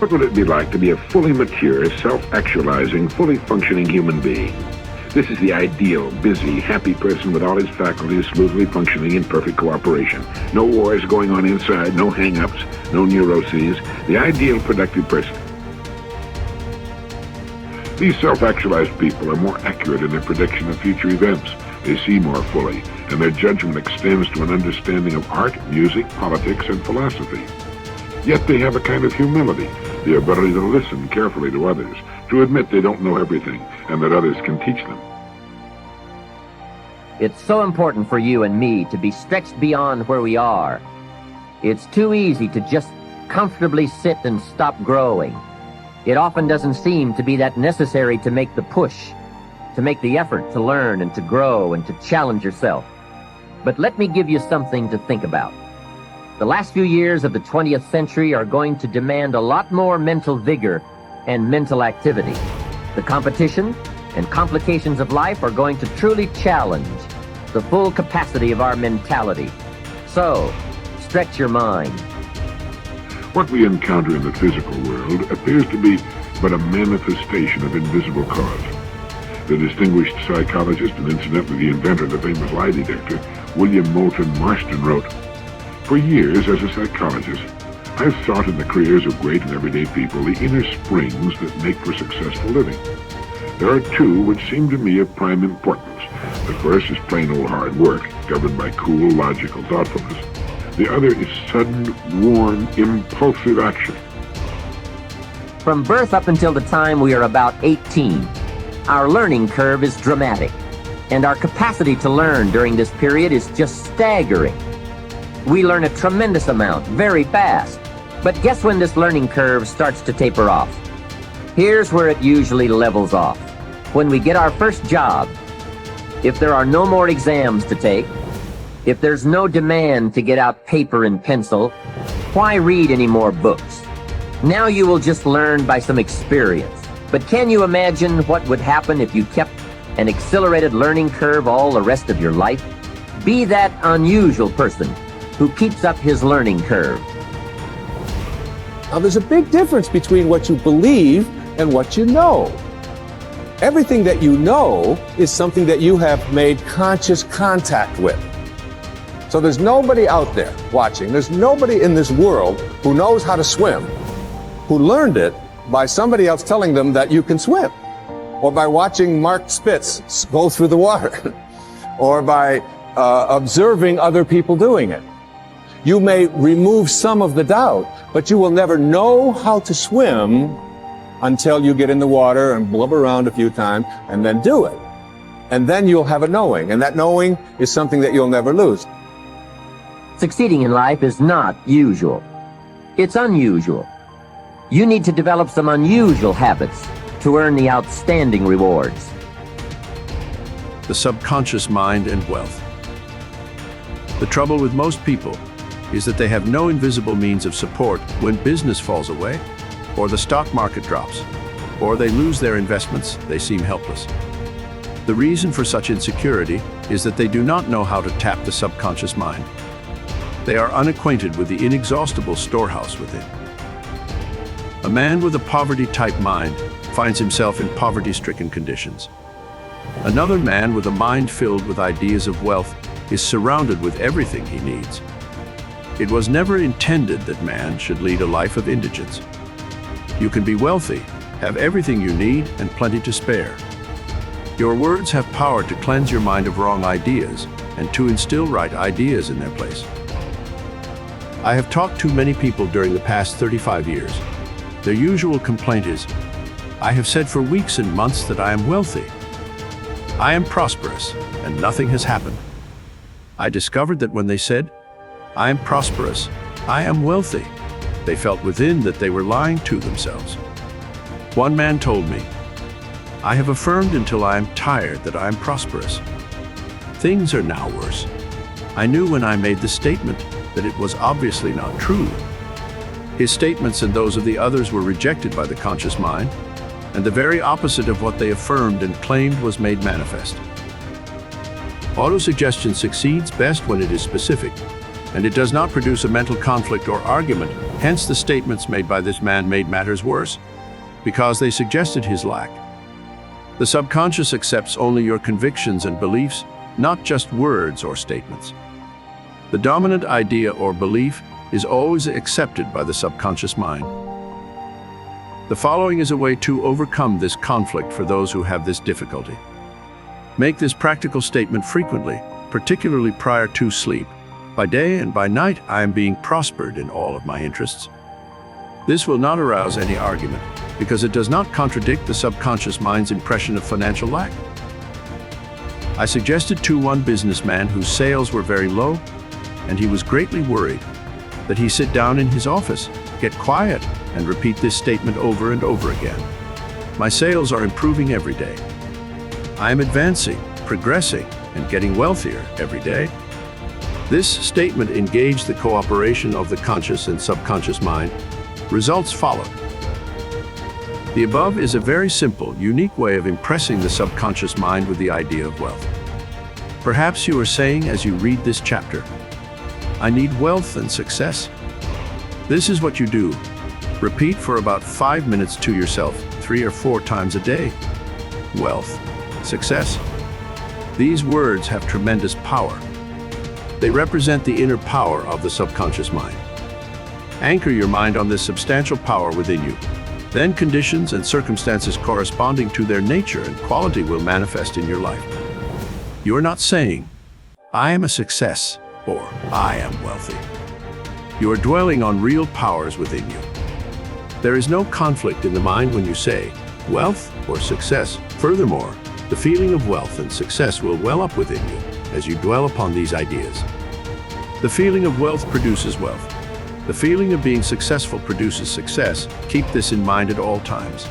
What would it be like to be a fully mature, self-actualizing, fully functioning human being? This is the ideal, busy, happy person with all his faculties smoothly functioning in perfect cooperation. No wars going on inside, no hang-ups, no neuroses. The ideal productive person. These self-actualized people are more accurate in their prediction of future events. They see more fully, and their judgment extends to an understanding of art, music, politics, and philosophy. Yet they have a kind of humility, the ability to listen carefully to others, to admit they don't know everything, and that others can teach them. It's so important for you and me to be stretched beyond where we are. It's too easy to just comfortably sit and stop growing. It often doesn't seem to be that necessary to make the push, to make the effort to learn and to grow and to challenge yourself. But let me give you something to think about. The last few years of the 20th century are going to demand a lot more mental vigor and mental activity. The competition and complications of life are going to truly challenge the full capacity of our mentality. So, stretch your mind. What we encounter in the physical world appears to be but a manifestation of invisible cause. The distinguished psychologist and incidentally the inventor of the famous lie detector, William Moulton Marston, wrote, "For years as a psychologist, I've sought in the careers of great and everyday people the inner springs that make for successful living. There are two which seem to me of prime importance. The first is plain old hard work, governed by cool, logical thoughtfulness. The other is sudden, warm, impulsive action." From birth up until the time we are about 18, our learning curve is dramatic, and our capacity to learn during this period is just staggering. We learn a tremendous amount, very fast, but guess when this learning curve starts to taper off? Here's where it usually levels off. When we get our first job, if there are no more exams to take, if there's no demand to get out paper and pencil, why read any more books? Now you will just learn by some experience. But can you imagine what would happen if you kept an accelerated learning curve all the rest of your life? Be that unusual person who keeps up his learning curve. Now, there's a big difference between what you believe and what you know. Everything that you know is something that you have made conscious contact with. So there's nobody out there watching, there's nobody in this world who knows how to swim, who learned it by somebody else telling them that you can swim, or by watching Mark Spitz go through the water, or by observing other people doing it. You may remove some of the doubt, but you will never know how to swim until you get in the water and blub around a few times and then do it. And then you'll have a knowing, and that knowing is something that you'll never lose. Succeeding in life is not usual. It's unusual. You need to develop some unusual habits to earn the outstanding rewards. The subconscious mind and wealth. The trouble with most people is that they have no invisible means of support when business falls away, or the stock market drops, or they lose their investments. They seem helpless. The reason for such insecurity is that they do not know how to tap the subconscious mind. They are unacquainted with the inexhaustible storehouse within. A man with a poverty-type mind finds himself in poverty-stricken conditions. Another man with a mind filled with ideas of wealth is surrounded with everything he needs. It was never intended that man should lead a life of indigence. You can be wealthy, have everything you need, and plenty to spare. Your words have power to cleanse your mind of wrong ideas and to instill right ideas in their place. I have talked to many people during the past 35 years. Their usual complaint is, "I have said for weeks and months that I am wealthy. I am prosperous, and nothing has happened." I discovered that when they said, "I am prosperous, I am wealthy," they felt within that they were lying to themselves. One man told me, "I have affirmed until I am tired that I am prosperous. Things are now worse. I knew when I made the statement that it was obviously not true." His statements and those of the others were rejected by the conscious mind, and the very opposite of what they affirmed and claimed was made manifest. Autosuggestion succeeds best when it is specific. and it does not produce a mental conflict or argument. Hence, the statements made by this man made matters worse, because they suggested his lack. The subconscious accepts only your convictions and beliefs, not just words or statements. The dominant idea or belief is always accepted by the subconscious mind. The following is a way to overcome this conflict for those who have this difficulty. Make this practical statement frequently, particularly prior to sleep. By day and by night, I am being prospered in all of my interests. This will not arouse any argument, because it does not contradict the subconscious mind's impression of financial lack. I suggested to one businessman whose sales were very low, and he was greatly worried, that he sit down in his office, get quiet, and repeat this statement over and over again. My sales are improving every day. I am advancing, progressing, and getting wealthier every day. This statement engaged the cooperation of the conscious and subconscious mind. Results followed. The above is a very simple, unique way of impressing the subconscious mind with the idea of wealth. Perhaps you are saying as you read this chapter, I need wealth and success. This is what you do. Repeat for about 5 minutes to yourself, 3 or 4 times a day. Wealth, success. These words have tremendous power. They represent the inner power of the subconscious mind. Anchor your mind on this substantial power within you. Then conditions and circumstances corresponding to their nature and quality will manifest in your life. You are not saying, I am a success, or I am wealthy. You are dwelling on real powers within you. There is no conflict in the mind when you say, wealth or success. Furthermore, the feeling of wealth and success will well up within you as you dwell upon these ideas. The feeling of wealth produces wealth. The feeling of being successful produces success. Keep this in mind at all times.